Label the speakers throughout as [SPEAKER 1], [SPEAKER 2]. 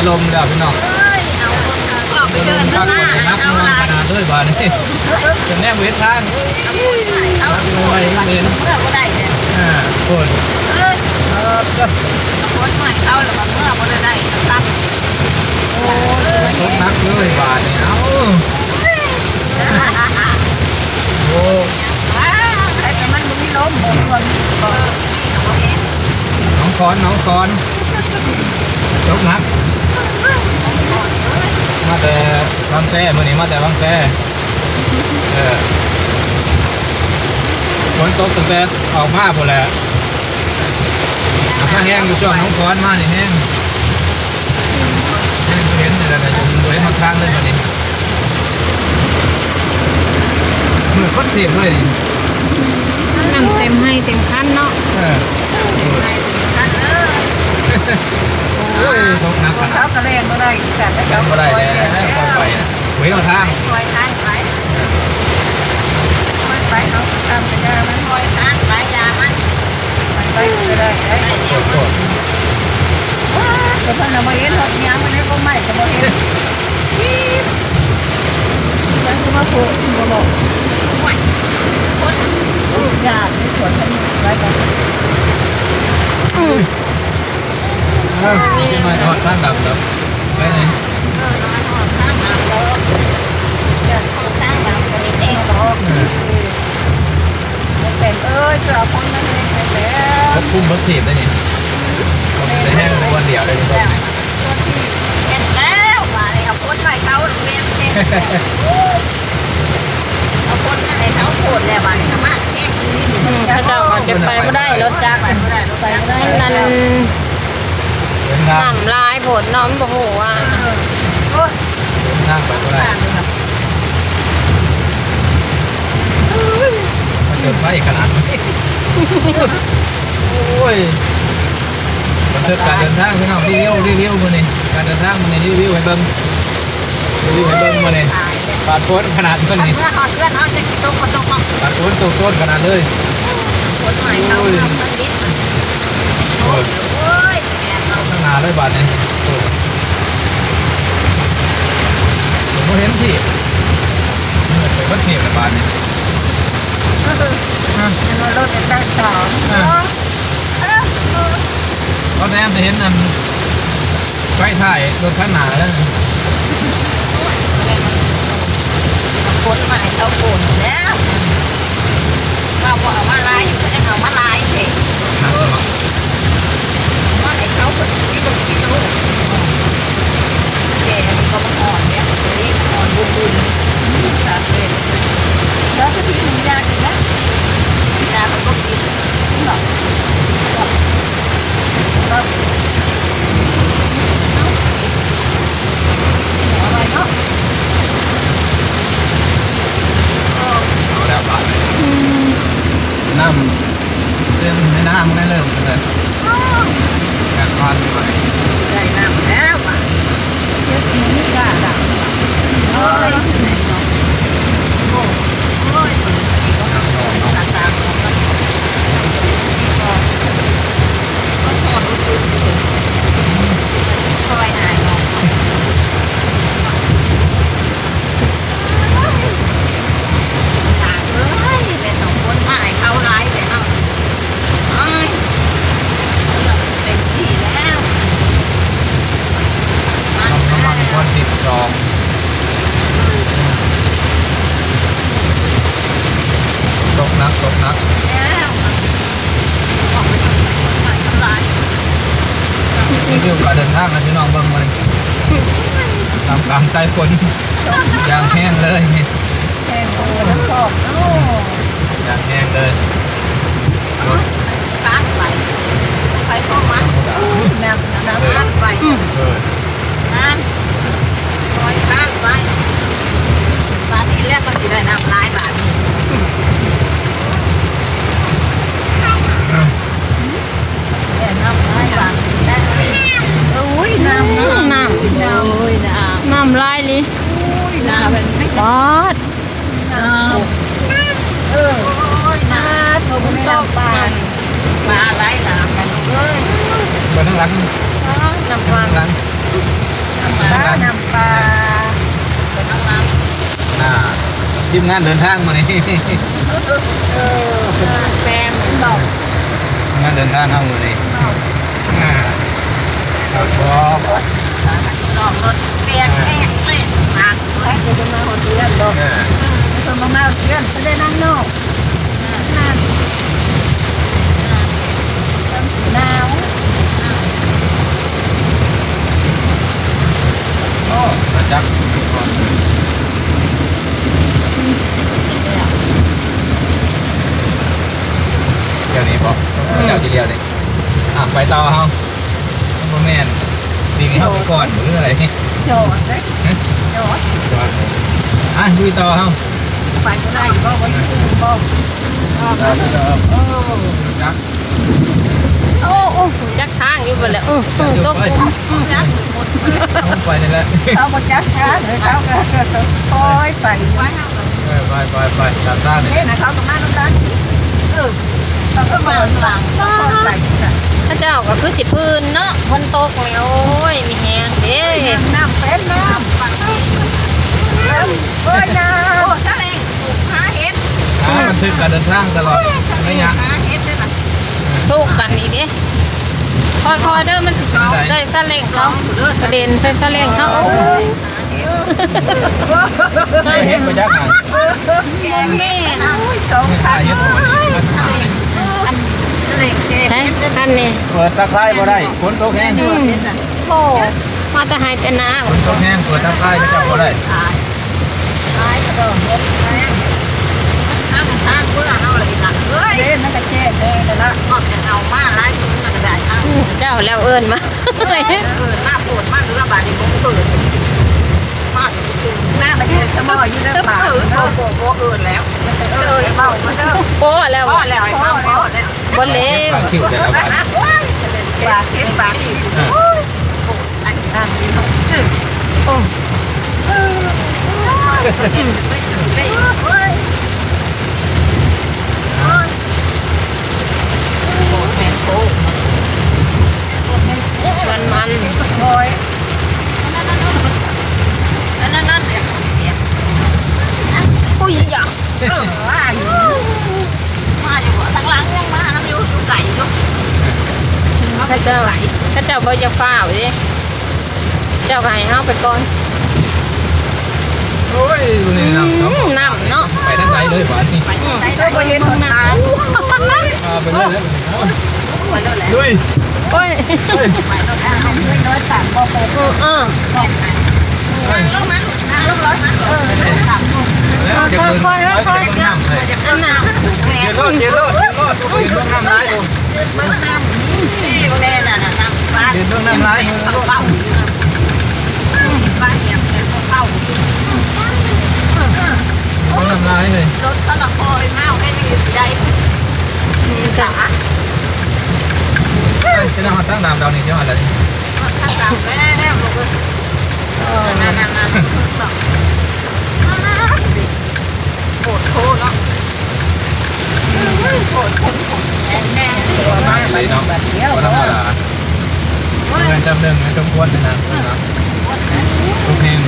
[SPEAKER 1] ลมแล้วพี่น้อง
[SPEAKER 2] เอาออกไปเดินข้างหน้า
[SPEAKER 1] นักนอนขนาดด้วยบ้านนี่จะแนบเวททาง
[SPEAKER 2] เอาไปเห็นเมื่อก็ได้เนี่ย
[SPEAKER 1] โคตร
[SPEAKER 2] ก็คนใหม่เอาแล้วมาเมื่อก็ได้ตั้ง
[SPEAKER 1] โอ้ตกนักเลยบ้านนี่เอาโอ้
[SPEAKER 2] แต่มันมีลมหมดคน
[SPEAKER 1] น้องคอนตกนักมาแต่บางแซ่เมื่อนี้มาแต่บางแซ่ฝนตกตั้งแต่ออกมาพอแล้วถ้าแห้งอยู่ช่วงน้องคอนมานี่แห้งเห็นเลยนะอยู่บริเวณข้างๆเลยวันนี้เหมือนคนเทียบเลย
[SPEAKER 3] นั่งเต็มให้เต็มขั้นเนาะ
[SPEAKER 1] โอ้ยตกหนักขนาด
[SPEAKER 2] เขากระเล่นก็ได้แต่
[SPEAKER 1] เขาก็ได้แล้วก็ไปเว้ยมาทาง
[SPEAKER 2] คอยทางไปมันไปเขาทำไปได้มันคอยทางไปยามันไปก็ได้ได้เดียวก็พอเรามาเห็นรถยางมันได้ก็ไม่ก็มาเห็นยังจะมาโผล่มาบอกวันคนยากที่สวนฉันไว้กัน
[SPEAKER 1] ที่มาทอดข้างดำเหรอไปไหน
[SPEAKER 2] นอนหอบข้างดำเลยเดินหอบข้างดำคนนี้เองบอกเป็นเจ้าคนนั้นเองแล้ว
[SPEAKER 1] รถพุ่มรถถีบได้นี่จะแห้งในวันเดียวเลย
[SPEAKER 2] เ
[SPEAKER 1] ต้
[SPEAKER 2] ห็นแล้วมาเลยเอาคนไปเขาเรียนเองเอาคนไปเขาโผล่แล้วมาเลยมาแค่นี้
[SPEAKER 3] ถ้าเจ้าก็จะไปไม่ได้รถจักรนั่นน้ำลายผลน้อมบ่หูอ่ะ
[SPEAKER 1] นั่งไปก็ได้มันเดินไปขนาดนี้โอ้ยบันทึกการเดินทางพี่น้องรีวิวมาเนี่ยการเดินทางมาเนี่ยรีวิวให้เบิ้งมาเนี่ยปาดโค้ดขนาดนี้
[SPEAKER 2] เมื่อเขาเพื่อนเขาจะตกตก
[SPEAKER 1] ปาดโค้ดโซนขนาดเลย
[SPEAKER 2] คนใหม่เขามันดิ้นโอ้ย
[SPEAKER 1] ข้างหน้าเลยบาดเนี่ยผมเห็นที่เป็นวัดเทียบบาดเนี่ย
[SPEAKER 2] รถเป็นตั้งสอง
[SPEAKER 1] เขาแนมจะเห็นนั่นใกล้ถ่ายรถข้างหน้าแล้ว
[SPEAKER 2] คนใหม่เขาโผล่แล้วว่าเอามาลายอยู่จะเอามาลายเองว่าไอ้เขาเป็นที่ลูกแกก็มันอ่อนเนี่ยนี่อ่อนบุญสาเหตุแล้วก็ที่มันยากอีกนะยากมันก็กินหรอกอะไรเนาะ
[SPEAKER 1] เอาแล้วบาดน้ำเริ่มในน้ำได้เริ่มเลยการทอดไป
[SPEAKER 2] ได้น้ำแล้วอ่ะเยอะจริงนี่ก็ได้โอ้ยโอ้ยอีกก็ต่างๆของมันก็ถอดรู้สึกคอยหายเนาะต่างเลยเป็นสองคนมาให้เขาร้ายแต่เอาเต็มที่แล้ว
[SPEAKER 1] น้ำมันคนติดสองตกนัก
[SPEAKER 2] แล้วออกไปทำลาย
[SPEAKER 1] รีวิวการเดินทางนะพี่น้องเบิ้งมันตามกลางสายฝนยางแห้งเลย
[SPEAKER 2] แห้งโอ้น้ำตกโอ้
[SPEAKER 1] ยางแห้งเลย
[SPEAKER 2] ปาดไปไปเข้ามาน้ำปาดไปน้ำลอยปาดไปปาดที่แรกมันจะได้น้ำลายบาดแต่น้ำลายบาดได้โอ้ยน้ำ
[SPEAKER 3] ลายลิ
[SPEAKER 2] น้ำเป็นไม่
[SPEAKER 3] บอด
[SPEAKER 2] น้ำโอ้ยน้ำตัวมันต้องปาดไล่น้ำกันเลย
[SPEAKER 1] บนนั่งหลัง
[SPEAKER 3] น้ำวาง
[SPEAKER 1] หลัง
[SPEAKER 2] น้ำปลาน้ำมัน
[SPEAKER 1] ทีมงานเดินทางมานี่
[SPEAKER 3] แป้ง
[SPEAKER 2] ดอก
[SPEAKER 1] งานเดินทางเข้ามานี่ครับผม
[SPEAKER 2] ดอกรถเปียกแห้งเปียกหนักให้จะมาหดเดือนดอกคนมาเดือนไม่ได้นั่งนอกนั่นหนาว
[SPEAKER 1] โอ้มาจักเดี๋ยวนี้บอกเดี๋ยวทีเดียวเลยไปต่อเฮาโมแมนดิ่งเข้าไปก่อนหรืออะไรนี่
[SPEAKER 2] โจดเลยโจด
[SPEAKER 1] ลุยต่อเฮา
[SPEAKER 2] ไปก็ได้ก็ไปยืนบ่
[SPEAKER 1] จัก
[SPEAKER 3] โอ้โอ้จักทางอยู่บ่แล้วตก
[SPEAKER 2] ยักหมด
[SPEAKER 1] ไปนี่แหละ
[SPEAKER 2] เขามาจักช้าเลยเขาก็คอยไปไว้เอาเลย
[SPEAKER 1] ไปตามทางนี่
[SPEAKER 2] นี่นะเขาก็มาตรงนั้นเขาก็มาหลังเขาก็ใส่
[SPEAKER 3] พระเจ้าก็คือสิพื้นเนาะคนตกแล้วโอ้ยมีแฮงเด้
[SPEAKER 2] น้ำเป็นน้ำโอ้ยน้ำโอ้ทะเลหาเห็ด
[SPEAKER 1] บันทึกการเดินทางตลอดระยะ
[SPEAKER 2] หาเห็ดเลยนะ
[SPEAKER 3] โชคกันอีเด้คอยเด้อมันใส่ซาเล้งเขากระเด็นใส่ซาเล้งเขาโอ้ย
[SPEAKER 1] เฮ็ดไปจักหา
[SPEAKER 2] แกงแม่โอ้ยสองพัน
[SPEAKER 1] เฮ็ดบ่ได้
[SPEAKER 2] ทะเลแกง
[SPEAKER 3] ใช่
[SPEAKER 2] เห็ด
[SPEAKER 3] ท่านนี่
[SPEAKER 1] เปิดตะไคร้บ่ได้ฝนตกแห้ง
[SPEAKER 3] โอ้มาแต่หายแต่น้
[SPEAKER 1] ฝนตกแห้งเปิดตะไคร้ก็จะบ่ได้
[SPEAKER 2] ตายกระโดดรถแม่ทางเพื่อเอาอะไรหนักเฮ้ยนั่นก็เจ๊เลยละออกจะเอามาไล่คุณมันก็ได้เอา
[SPEAKER 3] ำเจ้าแล้วเอิ้นมา
[SPEAKER 2] หน้าปวดมากหรือระบาดที่ผมเกิดมากหน้ามันจะมออยู่เรื่องบาดโบแล้วเลยเบามาเด้อ
[SPEAKER 3] โอ้แล้ว
[SPEAKER 2] พ่อแล้วไอ้พ่อแล้ว
[SPEAKER 3] บ่เล็ก
[SPEAKER 1] ปากคิวแต่ละวัน
[SPEAKER 2] ปากเก็บปากอันนั้นนี่เนาะ
[SPEAKER 3] โอ้
[SPEAKER 2] ไม่สุดเลยเฮ้ยโบแมนโบ
[SPEAKER 3] มัน
[SPEAKER 2] โอยนั่นเนี่ย
[SPEAKER 3] อุ้ยอย่า
[SPEAKER 2] ว่าอยู่มาอยู่ทางหลังยังมาน้ำอยู่ไก่อยู่
[SPEAKER 3] ข้าเจ้าบ่จะฟ้าวดิเจ้าก็ให้เฮาไปก่อน
[SPEAKER 1] โอ้ยนี่น้ำ
[SPEAKER 3] น้ำเนาะ
[SPEAKER 1] ไปทางไหนเลยบ้านนี่
[SPEAKER 2] ไปไหนก็ไปเห็นคนตาย
[SPEAKER 1] ไปเลยแล้ว
[SPEAKER 2] ไปแล้วแหละ
[SPEAKER 1] ลุย
[SPEAKER 3] โอ้ย
[SPEAKER 2] ไปแล้วแหละไม่น้อยต่างก็ไปนั่งลงมานั่งลงร้อยมาต่างลูก
[SPEAKER 1] แล้วจะเดินน้ำเลย
[SPEAKER 2] จะนั่งแม่
[SPEAKER 1] เย็นโลดเย็นน้ำร้ายดู
[SPEAKER 2] มันน้ำนี่พวกแน่น่ะน้ำบ้านเป้าบ้านเนี่ยเป้า
[SPEAKER 1] น้ำร้ายเลย
[SPEAKER 2] รถตลอดคอยเมาแค่ยังใจจ๋า
[SPEAKER 1] จะนั่งตั้งน้ำดาวนี่เจ้าอะไร
[SPEAKER 2] ถ้าต่างแล้วลูกนั่นโหดโคเนาะโหดคนแน่ที่
[SPEAKER 1] มาไปเนาะก็ธรรมดาเงินจำหนึ่งจำควรนะทุกเพลง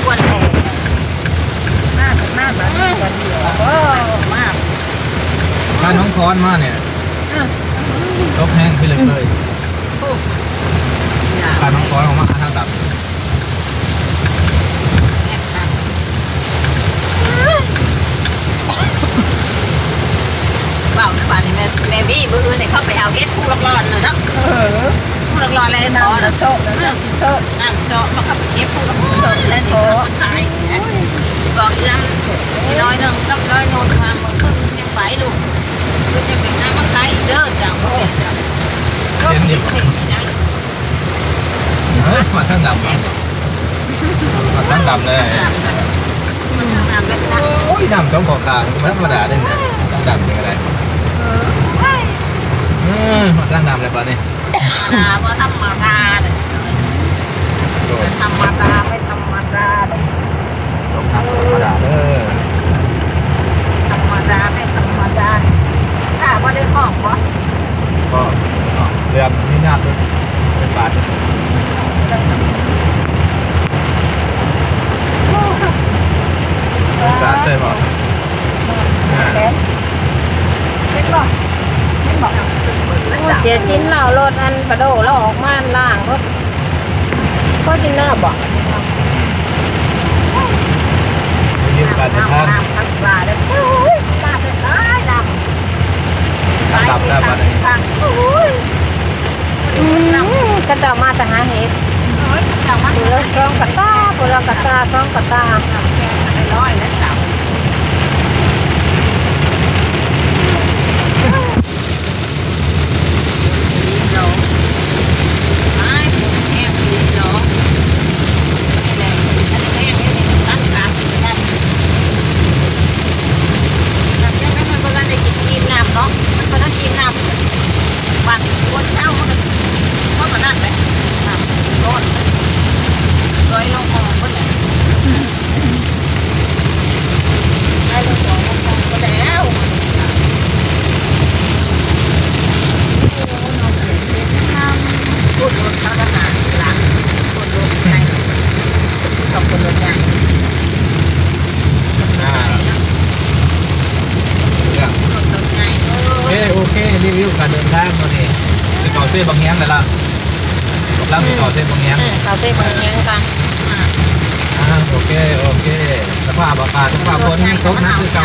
[SPEAKER 2] ควรแน่มากแบบนี้โอ้มาก
[SPEAKER 1] ถ้าน้องคอนมาเนี่ยตกแห้งไปเลยถ้าน้องคอนออกมาทางดับ
[SPEAKER 2] เปล่านะบ้านนี้แม่บี้มือเนี่ยเข้าไปเอาเก็ตผู้ร้อนเลยเนาะผู้ร้อนเลยพอแล้วโชคนั่นโชคมาเข้าไปเก็บผู้ร้อนแล้วพอขายบอกอีนั่นน้อยหนึ่งกับน้อยโน่นมาเมื่อคืนยังไปลูกคือจะเป็นน้ำมันไทยเด้อจังก็เป็นจังก็ผิดนะ
[SPEAKER 1] มาทางดับมาทางดับเลยโอ้ยน้ำสองขอกลางธรรมดาเลยนะดับยังไงมาทางดับเลยป่ะนี่
[SPEAKER 2] ว่าธรรมดาเลยธรรมดาไม่ธรรมดาเลย
[SPEAKER 1] ธรรมดาเด้อ
[SPEAKER 2] ธรรมดาไม่ธรรมดาถ้าว่าได้ห้องวะ
[SPEAKER 1] ก็เรือมีน้ำด้วย
[SPEAKER 2] เ
[SPEAKER 3] กินน้ำบ่
[SPEAKER 1] รีวิวการเดินทาง
[SPEAKER 2] ทั้งปลาเลยโอ้ยปลาเป็นร้ายดำ
[SPEAKER 1] ดับแล้วบัดนี้
[SPEAKER 2] โอ้ย
[SPEAKER 3] ก็จะมาแต่หาเห็ด
[SPEAKER 2] โอ้ยจังมัน
[SPEAKER 3] ปุระช่องกระตาปุระกระตาช่องกระตา
[SPEAKER 2] แกงไปร้อยแล้วจับเราไอ้แห้งดีเนาะนี่แหละอันนี้แห้งนี่ตั้งขาได้แบบนี้มันก็ได้กินน้ำเนาะมันก็ต้องกินน้ำวันวันเช้ามันนั่นแหละน้ำร้อนร้อยลงคอก็เนี่ยได้ลงคอก็แล้วพูดรถเขาทหารหลังพูดรถใหญ่กับคนรถใหญ่
[SPEAKER 1] อ่าร
[SPEAKER 2] ถใหญ่
[SPEAKER 1] โอเครีวิวการเดินทางมานี่ไปต่อเส้นบางแง้มเลยล่ะกำลังไปต่อเส้นบางแง้ม
[SPEAKER 3] เขาเต้บางเงี้ยกัน
[SPEAKER 1] โอเคสภาพอากาศสภาพฝนตกนะคือเก่า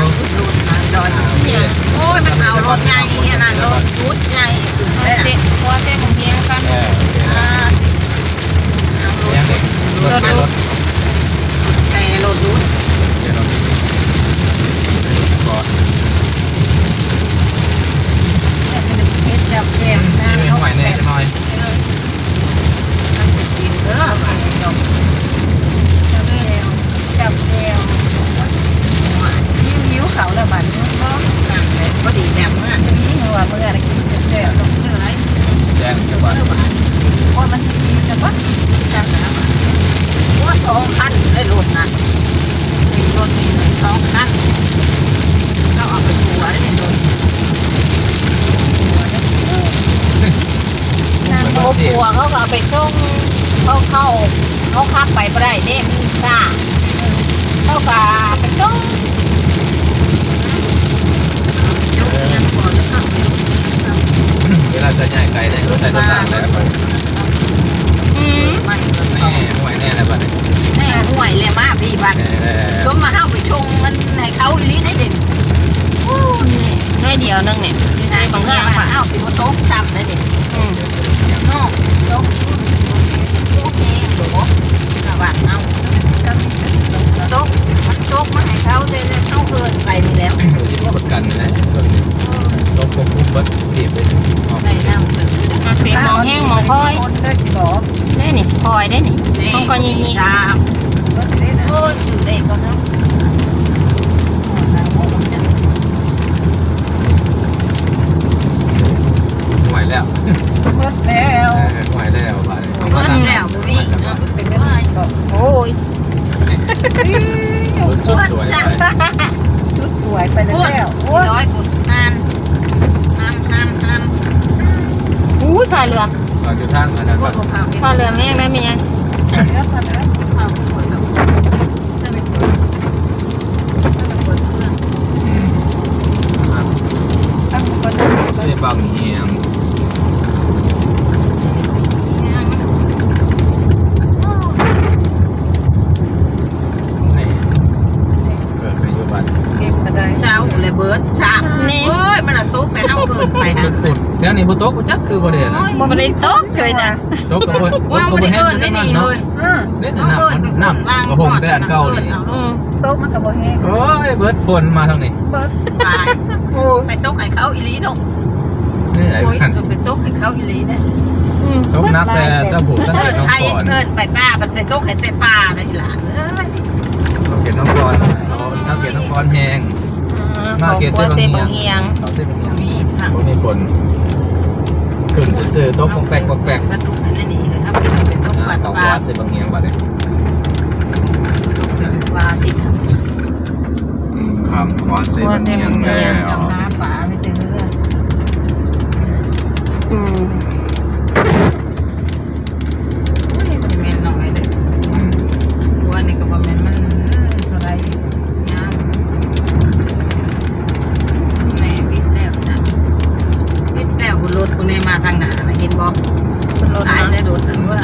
[SPEAKER 1] โอเค
[SPEAKER 2] โอ้ยมันเอารถใหญ่นะรถชุดใหญ่
[SPEAKER 3] เต้ตัวเต้บางเงี้ยกัน
[SPEAKER 1] ยังเด็กรถ
[SPEAKER 2] แต่รถชุด
[SPEAKER 1] ก่อน
[SPEAKER 2] เฮ็ดจับแก้มนะ
[SPEAKER 1] ไม่ไหวแน่จะหน่อย
[SPEAKER 2] กินเด้อจับแก้วยิ้วเขาแล้วบัดนี้ก็นั่งเลยพอดีแนมเมื่อนี้ว่าเมื่อได้กินแก้วลงเนื้อไร
[SPEAKER 1] แจ้งจะว่า
[SPEAKER 2] โอ้มันดีแต่ว่าจับนะว่าสองคันได้รถนะมีรถนี่เลยสองคันเราเอาไปทัวร์ได้รถ
[SPEAKER 3] โอ้ปัวเขาก็เอาไปส่งเขาขับไปบ่ได้เด้มันซ่าเขาก็ไปส่ง
[SPEAKER 2] ยกเงินก่อนแล้วก็
[SPEAKER 1] เวลาจะใหญ่ไกลได้รถได้รถต่างแล้ว
[SPEAKER 2] ไม่
[SPEAKER 1] แน่ไหวแน่เลยบัดนี้
[SPEAKER 2] แน่ห่วยเลยมาพี่บัดชมมาเข้าไปชงเงินให้เขาอีลีได้เด่น
[SPEAKER 3] น้อยเดียวนึงเนี่ยใช่บาง
[SPEAKER 2] เงี้
[SPEAKER 3] เงี้
[SPEAKER 2] ย
[SPEAKER 3] ย
[SPEAKER 2] ว่า
[SPEAKER 3] ค่ะ
[SPEAKER 2] เอาสิบโต๊ะซ้ำได้เด่นนอกโต๊ะโต๊ะนี้หรือว่าสวัสดิ์เอาโต๊ะมันโต๊ะมาให้เขาเด่นเขาเกินไปนี่แล้ว
[SPEAKER 1] ที่ประกันนะรถควบคุมรถถีบไปออก
[SPEAKER 2] ในน้ำตึก
[SPEAKER 3] เสียมองแห้งมองคอย
[SPEAKER 2] คนได้สิบอก
[SPEAKER 3] ได้นี่คอยได้นี่ต้องก็ยี
[SPEAKER 2] ตามโอ้ยอยู่ได้ก็เนาะ
[SPEAKER 1] ไหวแล้ว
[SPEAKER 2] หมดแล้ว
[SPEAKER 1] ไหวแล้วบัดนี้
[SPEAKER 2] หมดแล้วบุ้ยเนาะเป็นเรื่องบอก
[SPEAKER 3] โอ้ย
[SPEAKER 1] รถสุดสวยไป
[SPEAKER 2] ชุดสวยไปแล้วร้อยกุดห้าม
[SPEAKER 3] อู้สายเรือ
[SPEAKER 1] ตอนอยู่ทางอันนั้น
[SPEAKER 2] พว
[SPEAKER 1] ก็
[SPEAKER 2] กเขา
[SPEAKER 3] สายเรือแม่งได้ไหมยัง
[SPEAKER 2] เนื้อปลาเนื้อเขาเปิดแล้วถ้าไม่เปิดถ้าเปิดเครื่องตั้งคน
[SPEAKER 1] เส้นบางเฮียงนี่เกิดในยุบัน
[SPEAKER 2] เก่งมาได้เช้าเลยเบิร์ดช้าโอ้ยมันตุ๊กแต่เขาเกินไปฮะ
[SPEAKER 1] ตุดแถวนี้บุตกบุจักคือบ่ได้นะ
[SPEAKER 3] บ่ได้ตกเลยนะ
[SPEAKER 1] ตกกับบ่
[SPEAKER 2] ว่าไม่ได้เกินได้นี่เลย
[SPEAKER 1] เล่นน้ำกระหงแต่อันเก่านี่
[SPEAKER 2] โต๊ะมันกับโบแห้ง
[SPEAKER 1] โอ้ยเบิดฝนมาทางนี้
[SPEAKER 2] เบิร์ดตายไปโต๊ะให้เขาอีลีนก
[SPEAKER 1] นี่ไหน
[SPEAKER 2] โอ้ย
[SPEAKER 1] กัน
[SPEAKER 2] ไปโต๊ะให้เขาอีลีเนี่ย
[SPEAKER 1] ตกนักแต่ตะผูตั้ง
[SPEAKER 2] เกิ
[SPEAKER 1] แต่
[SPEAKER 2] น
[SPEAKER 1] น้อง
[SPEAKER 2] ไทย
[SPEAKER 1] ก่อน
[SPEAKER 2] เกินไปป้ามันไปโต๊ะให้แต่ป้าได้หลานเอ้ย
[SPEAKER 1] เขาเขียนน้องก่อนเขาเขียนน้องก่อนแหง
[SPEAKER 3] ของปัวเซบางเฮียง
[SPEAKER 1] เขาเส้นเป็นอย่าง
[SPEAKER 2] มีผัก
[SPEAKER 1] พวกนี้ฝนขึ้นซื่อๆตกปอกแปกปอกแปก
[SPEAKER 2] กระตุกนั่นนี่เลยครับเป็นโต๊ะปัด
[SPEAKER 1] เขา
[SPEAKER 2] ปลา
[SPEAKER 1] ว่าเส้นบางเฮียงบัดนี้
[SPEAKER 2] ปลาติด
[SPEAKER 1] คำว่าเส้นบางเฮียงแล้ว
[SPEAKER 2] เอาน้ำปลาไม่เจอ
[SPEAKER 3] อืม
[SPEAKER 2] มันแม่นหน่อยเลยตัวนี้ก็ประมาณมันเท่าไรน้ำในวิทย์แล้วจ้ะวิทย์แล้วบนรถคนนี้มาทางหนานะกินบอก
[SPEAKER 3] รถ
[SPEAKER 2] ตาย
[SPEAKER 3] นะ
[SPEAKER 2] ได้โดดแต่ว่า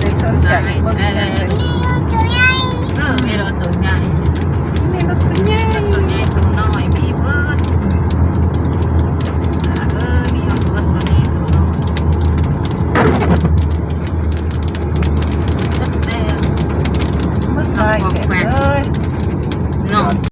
[SPEAKER 3] ได้สนใจเบิ่งเลย
[SPEAKER 2] มีรถตัวใหญ่
[SPEAKER 3] นี่รถตัวใหญ่
[SPEAKER 2] ตัวใหญ่ตัวน้อยมี